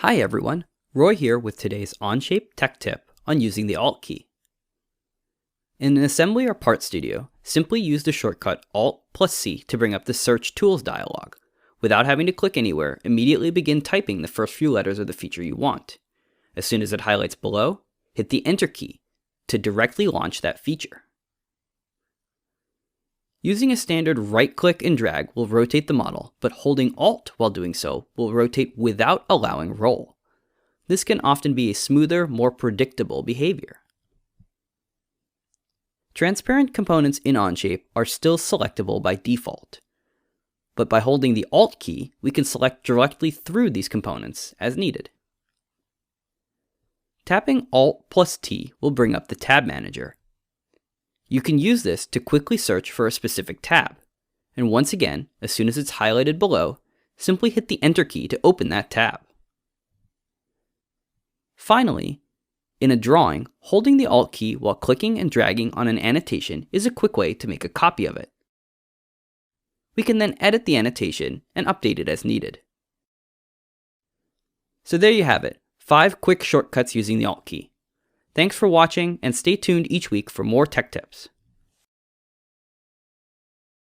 Hi everyone, Roy here with today's Onshape tech tip on using the Alt key. In an assembly or part studio, simply use the shortcut Alt plus C to bring up the Search Tools dialog. Without having to click anywhere, immediately begin typing the first few letters of the feature you want. As soon as it highlights below, hit the Enter key to directly launch that feature. Using a standard right-click and drag will rotate the model, but holding Alt while doing so will rotate without allowing roll. This can often be a smoother, more predictable behavior. Transparent components in Onshape are still selectable by default, but by holding the Alt key, we can select directly through these components as needed. Tapping Alt plus T will bring up the Tab Manager. You can use this to quickly search for a specific tab, and once again, as soon as it's highlighted below, simply hit the Enter key to open that tab. Finally, in a drawing, holding the Alt key while clicking and dragging on an annotation is a quick way to make a copy of it. We can then edit the annotation and update it as needed. So there you have it, 5 quick shortcuts using the Alt key. Thanks for watching, and stay tuned each week for more tech tips.